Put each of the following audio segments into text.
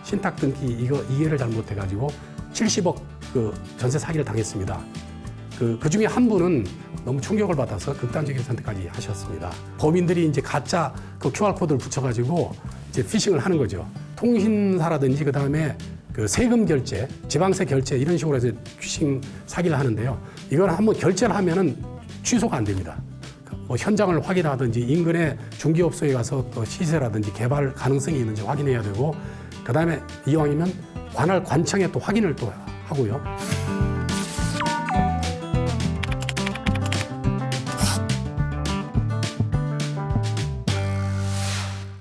신탁 등기 이거 이해를 잘못해가지고 70억 그 전세 사기를 당했습니다. 그 중에 한 분은 너무 충격을 받아서 극단적인 선택까지 하셨습니다. 범인들이 이제 가짜 그 QR 코드를 붙여가지고 이제 피싱을 하는 거죠. 통신사라든지 그 다음에 그 세금 결제, 지방세 결제 이런 식으로 해서 피싱 사기를 하는데요. 이걸 한번 결제를 하면은 취소가 안 됩니다. 뭐 현장을 확인하든지 인근의 중개업소에 가서 또 시세라든지 개발 가능성이 있는지 확인해야 되고, 그 다음에 이왕이면 관할 관청에 또 확인을 또 하고요.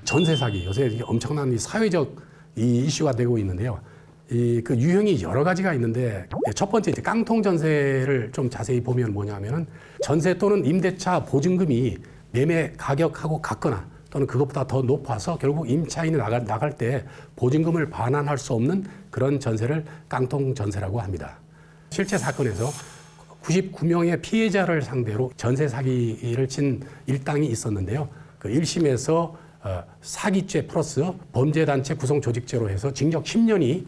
전세 사기 요새 이게 엄청난 이 사회적 이 이슈가 되고 있는데요. 그 유형이 여러 가지가 있는데, 첫 번째 이제 깡통 전세를 좀 자세히 보면 뭐냐면은 전세 또는 임대차 보증금이 매매 가격하고 같거나 또는 그것보다 더 높아서 결국 임차인이 나갈 때 보증금을 반환할 수 없는 그런 전세를 깡통 전세라고 합니다. 실제 사건에서 99명의 피해자를 상대로 전세 사기를 친 일당이 있었는데요. 그 1심에서 사기죄 플러스 범죄단체 구성조직죄로 해서 징역 10년이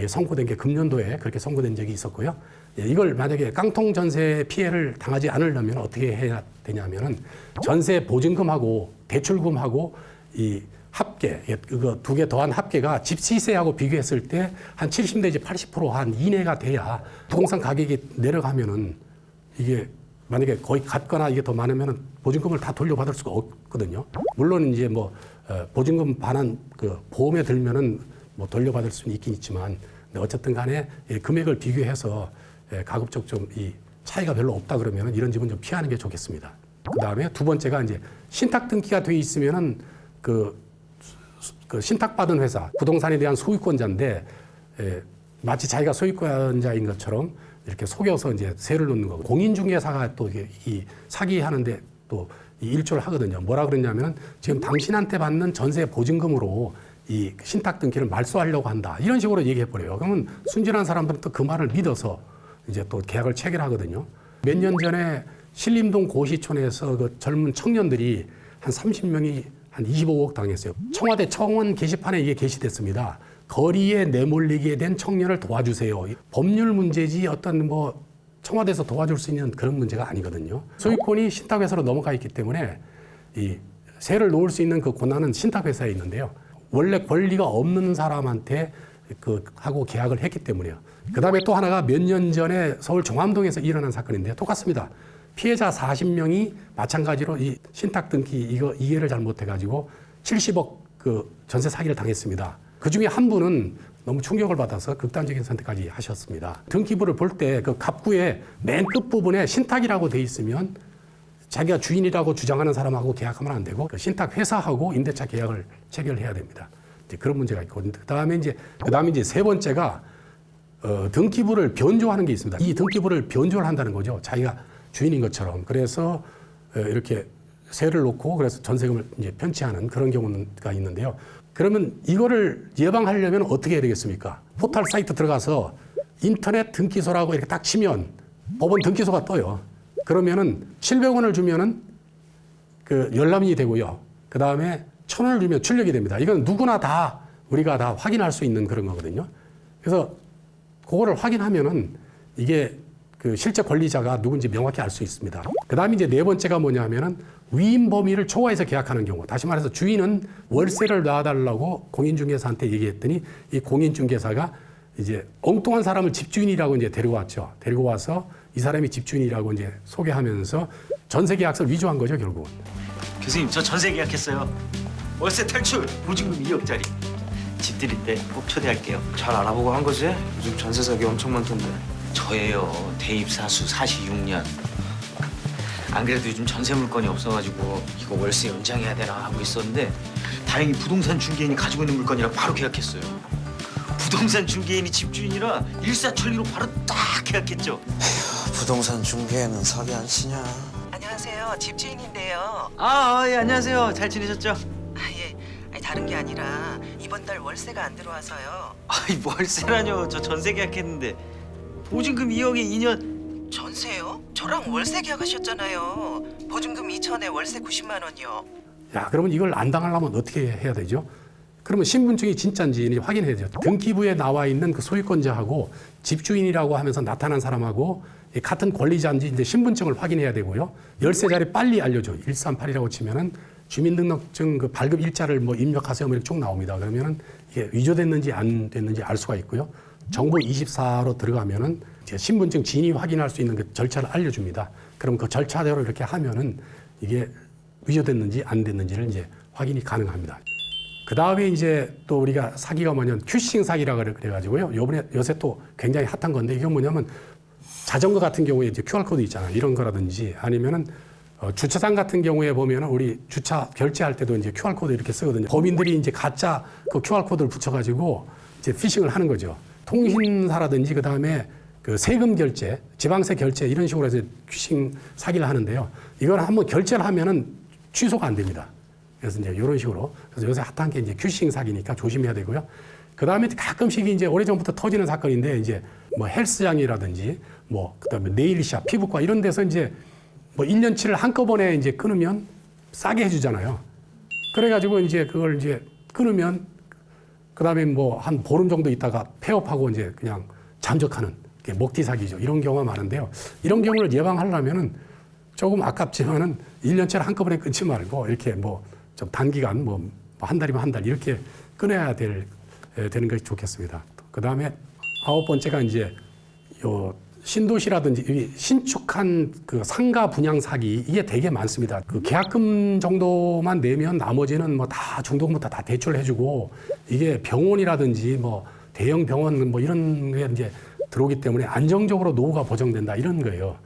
선고된 게 금년도에 그렇게 선고된 적이 있었고요. 이걸 만약에 깡통 전세 피해를 당하지 않으려면 어떻게 해야 되냐면은 전세 보증금하고 대출금하고 이 합계, 그거 두 개 더한 합계가 집 시세하고 비교했을 때 한 70 내지 80% 이내가 돼야 부동산 가격이 내려가면은 이게 만약에 거의 같거나 이게 더 많으면은 보증금을 다 돌려받을 수가 없거든요. 물론 이제 뭐 보증금 반환 그 보험에 들면은 뭐 돌려받을 수는 있긴 있지만, 어쨌든 간에 금액을 비교해서 가급적 좀 이 차이가 별로 없다 그러면은 이런 집은 좀 피하는 게 좋겠습니다. 그 다음에 두 번째가 이제 신탁 등기가 돼 있으면은 그 신탁받은 회사, 부동산에 대한 소유권자인데 마치 자기가 소유권자인 것처럼 이렇게 속여서 이제 세를 놓는 거고, 공인중개사가 또 이 사기하는데 또 일조를 하거든요. 뭐라 그러냐면 지금 당신한테 받는 전세 보증금으로 이 신탁 등기를 말소하려고 한다, 이런 식으로 얘기해 버려요. 그러면 순진한 사람들은 또 그 말을 믿어서 이제 또 계약을 체결하거든요. 몇 년 전에 신림동 고시촌에서 그 젊은 청년들이 한 30명이 한 25억 당했어요. 청와대 청원 게시판에 이게 게시됐습니다. 거리에 내몰리게 된 청년을 도와주세요. 법률 문제지 어떤 뭐 청와대에서 도와줄 수 있는 그런 문제가 아니거든요. 소유권이 신탁회사로 넘어가 있기 때문에 이 세를 놓을 수 있는 그 권한은 신탁회사에 있는데요. 원래 권리가 없는 사람한테 하고 계약을 했기 때문에요. 그 다음에 또 하나가 몇 년 전에 서울 종암동에서 일어난 사건인데 똑같습니다. 피해자 40명이 마찬가지로 이 신탁 등기 이거 이해를 잘못해가지고 70억 그 전세 사기를 당했습니다. 그 중에 한 분은 너무 충격을 받아서 극단적인 선택까지 하셨습니다. 등기부를 볼 때 그 갑구의 맨 끝부분에 신탁이라고 돼 있으면 자기가 주인이라고 주장하는 사람하고 계약하면 안 되고 그 신탁 회사하고 임대차 계약을 체결해야 됩니다. 이제 그런 문제가 있고, 그다음에 이제 세 번째가 등기부를 변조하는 게 있습니다. 이 등기부를 변조를 한다는 거죠. 자기가 주인인 것처럼. 그래서 이렇게 세를 놓고 그래서 전세금을 이제 편취하는 그런 경우가 있는데요. 그러면 이거를 예방하려면 어떻게 해야 되겠습니까? 포털 사이트 들어가서 인터넷 등기소라고 이렇게 딱 치면 법원 등기소가 떠요. 그러면은 700원을 주면은 그 열람이 되고요. 그 다음에 1,000원을 주면 출력이 됩니다. 이건 누구나 다 우리가 다 확인할 수 있는 그런 거거든요. 그래서 그거를 확인하면은 이게 그 실제 권리자가 누군지 명확히 알 수 있습니다. 그 다음에 이제 네 번째가 뭐냐면은 위임 범위를 초과해서 계약하는 경우. 다시 말해서 주인은 월세를 놔달라고 공인중개사한테 얘기했더니 이 공인중개사가 이제 엉뚱한 사람을 집주인이라고 이제 데리고 왔죠. 데리고 와서 이 사람이 집주인이라고 이제 소개하면서 전세 계약서를 위조한 거죠, 결국은. 교수님, 저 전세 계약했어요. 월세 탈출, 보증금 2억짜리. 집 드릴 때 꼭 초대할게요. 잘 알아보고 한 거지? 요즘 전세 사기 엄청 많던데. 저예요. 대입 사수 46년. 안 그래도 요즘 전세 물건이 없어가지고 이거 월세 연장해야 되나 하고 있었는데 다행히 부동산 중개인이 가지고 있는 물건이라 바로 계약했어요. 부동산 중개인이 집주인이라 일사천리로 바로 딱 계약했죠. 부동산 중개에는 사기 안 치냐? 안녕하세요. 집주인인데요. 예, 안녕하세요. 잘 지내셨죠? 예. 아니, 다른 게 아니라 이번 달 월세가 안 들어와서요. 아이, 월세라뇨. 저 전세 계약했는데 보증금 2억에 2년. 전세요? 저랑 월세 계약하셨잖아요. 보증금 2천에 월세 90만 원이요. 야, 그러면 이걸 안 당하려면 어떻게 해야 되죠? 그러면 신분증이 진짜인지 확인해야죠. 등기부에 나와 있는 그 소유권자하고 집주인이라고 하면서 나타난 사람하고 같은 권리자인지 이제 신분증을 확인해야 되고요. 열쇠 자리 빨리 알려줘. 138이라고 치면은 주민등록증 그 발급 일자를 뭐 입력하세요. 뭐 이렇게 쭉 나옵니다. 그러면은 이게 위조됐는지 안 됐는지 알 수가 있고요. 정보 24로 들어가면은 이제 신분증 진위 확인할 수 있는 그 절차를 알려줍니다. 그럼 그 절차대로 이렇게 하면은 이게 위조됐는지 안 됐는지를 이제 확인이 가능합니다. 그 다음에 이제 또 우리가 사기가 뭐냐면 큐싱 사기라 그래가지고요. 요새 또 굉장히 핫한 건데 이게 뭐냐면 자전거 같은 경우에 이제 QR코드 있잖아요. 이런 거라든지 아니면은 주차장 같은 경우에 보면은 우리 주차 결제할 때도 이제 QR코드 이렇게 쓰거든요. 범인들이 이제 가짜 그 QR코드를 붙여가지고 이제 피싱을 하는 거죠. 통신사라든지 그 다음에 그 세금 결제, 지방세 결제 이런 식으로 해서 큐싱 사기를 하는데요. 이걸 한번 결제를 하면은 취소가 안 됩니다. 그래서 이제 이런 식으로. 그래서 요새 핫한 게 이제 큐싱 사기니까 조심해야 되고요. 그 다음에 가끔씩 이제 오래전부터 터지는 사건인데 이제 뭐 헬스장이라든지 뭐 그다음에 네일샵, 피부과 이런 데서 이제 뭐 1년치를 한꺼번에 이제 끊으면 싸게 해주잖아요. 그래가지고 이제 그걸 이제 끊으면 그 다음에 뭐 한 보름 정도 있다가 폐업하고 이제 그냥 잠적하는 게 먹튀 사기죠. 이런 경우가 많은데요. 이런 경우를 예방하려면은 조금 아깝지만은 1년치를 한꺼번에 끊지 말고 이렇게 뭐 좀 단기간 뭐 한 달이면 한 달 이렇게 끊어야 되는 것이 좋겠습니다. 그 다음에 9번째가 이제 요 신도시라든지 신축한 그 상가 분양 사기 이게 되게 많습니다. 그 계약금 정도만 내면 나머지는 뭐 다 중도금부터 다 대출해주고 이게 병원이라든지 뭐 대형 병원 뭐 이런 게 이제 들어오기 때문에 안정적으로 노후가 보장된다 이런 거예요.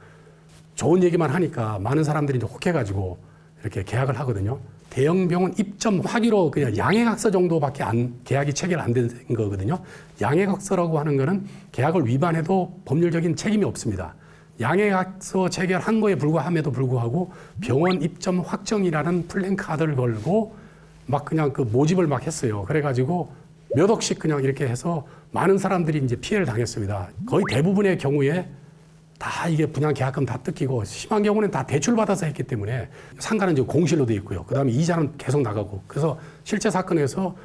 좋은 얘기만 하니까 많은 사람들이 이제 혹해가지고 이렇게 계약을 하거든요. 대형 병원 입점 화기로 그냥 양해각서 정도밖에 계약이 체결 안 된 거거든요. 양해각서라고 하는 거는 계약을 위반해도 법률적인 책임이 없습니다. 양해각서 체결한 거에 불과함에도 불구하고 병원 입점 확정이라는 플랜카드를 걸고 막 그냥 그 모집을 막 했어요. 그래가지고 몇 억씩 그냥 이렇게 해서 많은 사람들이 이제 피해를 당했습니다. 거의 대부분의 경우에 다 이게 분양 계약금 다 뜯기고 심한 경우는 다 대출받아서 했기 때문에 상가는 이제 공실로 돼 있고요. 그 다음에 이자는 계속 나가고 그래서 실제 사건에서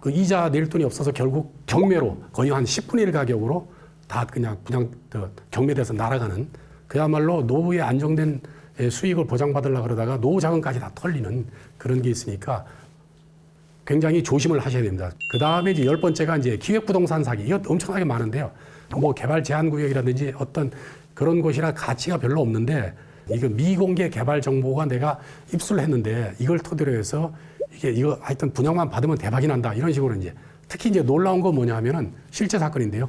그 이자 낼 돈이 없어서 결국 경매로 거의 한 10분의 1 가격으로 다 그냥 분양 경매돼서 날아가는 그야말로 노후에 안정된 수익을 보장받으려고 그러다가 노후 자금까지 다 털리는 그런 게 있으니까 굉장히 조심을 하셔야 됩니다. 그 다음에 이제 10번째가 이제 기획부동산 사기. 이거 엄청나게 많은데요. 뭐 개발 제한 구역이라든지 어떤 그런 곳이라 가치가 별로 없는데 이거 미공개 개발 정보가 내가 입수를 했는데 이걸 토대로 해서 이거 하여튼 분양만 받으면 대박이 난다. 이런 식으로 이제 특히 이제 놀라운 건 뭐냐 하면은 실제 사건인데요.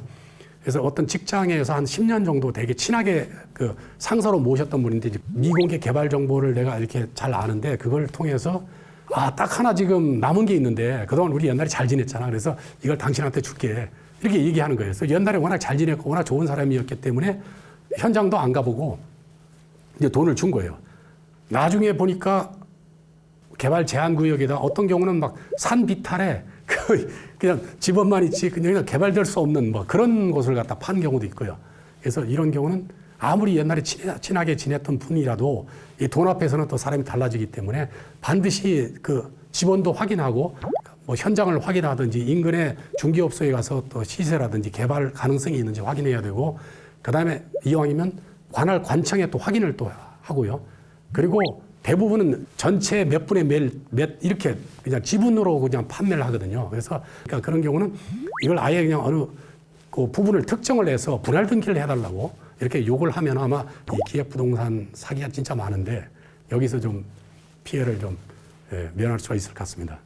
그래서 어떤 직장에서 한 10년 정도 되게 친하게 그 상사로 모셨던 분인데 이제 미공개 개발 정보를 내가 이렇게 잘 아는데 그걸 통해서 딱 하나 지금 남은 게 있는데 그동안 우리 옛날에 잘 지냈잖아. 그래서 이걸 당신한테 줄게. 이렇게 얘기하는 거예요. 그래서 옛날에 워낙 잘 지냈고 워낙 좋은 사람이었기 때문에 현장도 안 가보고 이제 돈을 준 거예요. 나중에 보니까 개발 제한 구역에다 어떤 경우는 막 산 비탈에 그냥 집원만 있지 그냥 개발될 수 없는 뭐 그런 곳을 갖다 파는 경우도 있고요. 그래서 이런 경우는 아무리 옛날에 친하게 지냈던 분이라도 이 돈 앞에서는 또 사람이 달라지기 때문에 반드시 그 지번도 확인하고 뭐 현장을 확인하든지 인근의 중개업소에 가서 또 시세라든지 개발 가능성이 있는지 확인해야 되고 그다음에 이왕이면 관할 관청에 또 확인을 또 하고요. 그리고 대부분은 전체 몇 분의 몇 이렇게 그냥 지분으로 그냥 판매를 하거든요. 그래서 그러니까 그런 경우는 이걸 아예 그냥 어느 그 부분을 특정을 해서 분할 등기를 해달라고 이렇게 요구를 하면 아마 이 기획부동산 사기가 진짜 많은데 여기서 좀 피해를 좀 면할 수가 있을 것 같습니다.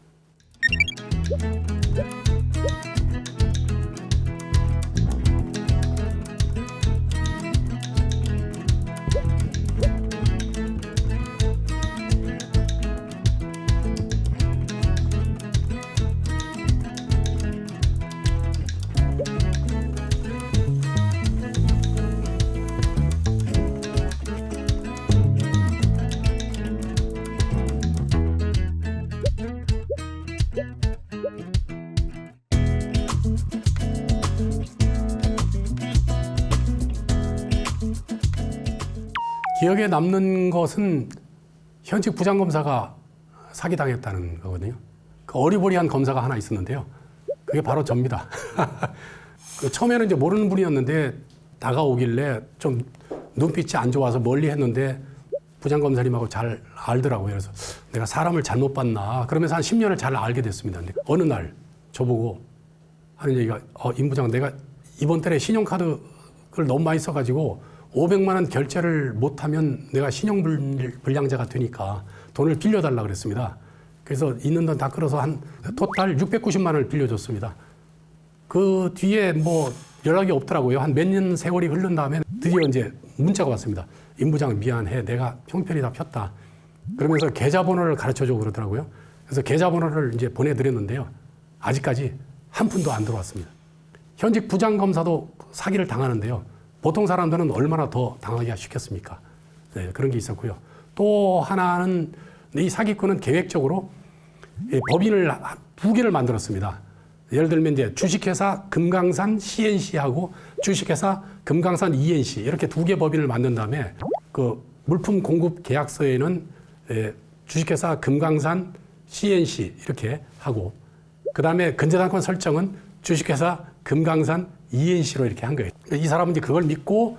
기억에 남는 것은 현직 부장검사가 사기당했다는 거거든요. 그 어리버리한 검사가 하나 있었는데요. 그게 바로 접니다. 그 처음에는 이제 모르는 분이었는데 다가오길래 좀 눈빛이 안 좋아서 멀리 했는데 부장검사님하고 잘 알더라고요. 그래서 내가 사람을 잘못 봤나. 그러면서 한 10년을 잘 알게 됐습니다. 근데 어느 날 저보고 하는 얘기가 임 부장 내가 이번 달에 신용카드를 너무 많이 써가지고 500만 원 결제를 못하면 내가 신용불량자가 되니까 돈을 빌려달라 그랬습니다. 그래서 있는 돈 다 끌어서 한 토탈 690만 원을 빌려줬습니다. 그 뒤에 뭐 연락이 없더라고요. 한 몇 년 세월이 흐른 다음에 드디어 이제 문자가 왔습니다. 임 부장 미안해. 내가 형편이 다 폈다. 그러면서 계좌번호를 가르쳐줘 그러더라고요. 그래서 계좌번호를 이제 보내드렸는데요. 아직까지 한 푼도 안 들어왔습니다. 현직 부장검사도 사기를 당하는데요. 보통 사람들은 얼마나 더 당하기가 쉽겠습니까? 네, 그런 게 있었고요. 또 하나는 이 사기꾼은 계획적으로 법인을 2개를 만들었습니다. 예를 들면 이제 주식회사 금강산 CNC하고 주식회사 금강산 ENC 이렇게 2개 법인을 만든 다음에 그 물품 공급 계약서에는 주식회사 금강산 CNC 이렇게 하고 그 다음에 근저당권 설정은 주식회사 금강산 ENC로 이렇게 한 거예요. 이 사람은 이제 그걸 믿고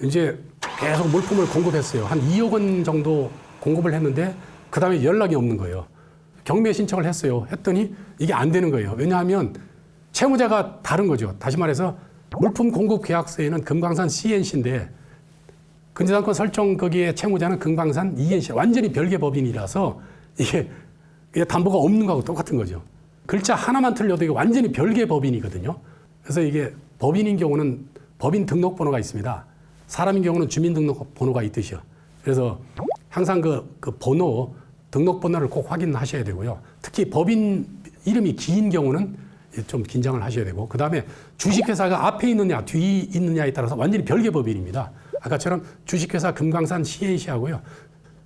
이제 계속 물품을 공급했어요. 한 2억 원 정도 공급을 했는데 그 다음에 연락이 없는 거예요. 경매 신청을 했어요. 했더니 이게 안 되는 거예요. 왜냐하면 채무자가 다른 거죠. 다시 말해서 물품 공급 계약서에는 금강산 CNC인데 근저당권 설정 거기에 채무자는 금강산 ENC 완전히 별개 법인이라서 이게 담보가 없는 거하고 똑같은 거죠. 글자 하나만 틀려도 이게 완전히 별개 법인이거든요. 그래서 이게 법인인 경우는 법인 등록번호가 있습니다. 사람인 경우는 주민등록번호가 있듯이요. 그래서 항상 그 번호 등록번호를 꼭 확인하셔야 되고요. 특히 법인 이름이 긴 경우는 좀 긴장을 하셔야 되고 그 다음에 주식회사가 앞에 있느냐 뒤에 있느냐에 따라서 완전히 별개 법인입니다. 아까처럼 주식회사 금강산 CNC하고요.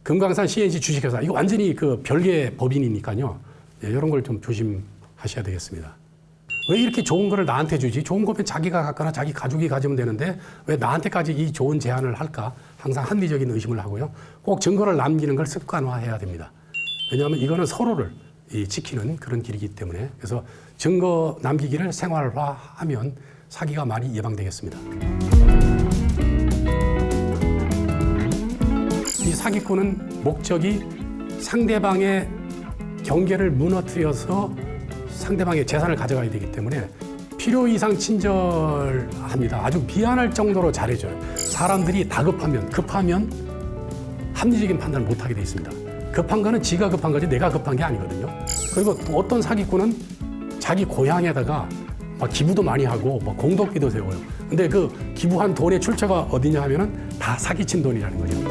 금강산 CNC 주식회사 이거 완전히 그 별개 법인이니까요. 예, 이런 걸 좀 조심하셔야 되겠습니다. 왜 이렇게 좋은 거를 나한테 주지? 좋은 거면 자기가 갖거나 자기 가족이 가지면 되는데 왜 나한테까지 이 좋은 제안을 할까? 항상 합리적인 의심을 하고요. 꼭 증거를 남기는 걸 습관화해야 됩니다. 왜냐하면 이거는 서로를 지키는 그런 길이기 때문에 그래서 증거 남기기를 생활화하면 사기가 많이 예방되겠습니다. 이 사기꾼은 목적이 상대방의 경계를 무너뜨려서 상대방의 재산을 가져가야 되기 때문에 필요 이상 친절합니다. 아주 미안할 정도로 잘해줘요. 사람들이 급하면 합리적인 판단을 못하게 돼 있습니다. 급한 거는 지가 급한 거지 내가 급한 게 아니거든요. 그리고 또 어떤 사기꾼은 자기 고향에다가 막 기부도 많이 하고 뭐 공덕비도 세워요. 근데 그 기부한 돈의 출처가 어디냐 하면은 다 사기친 돈이라는 거죠.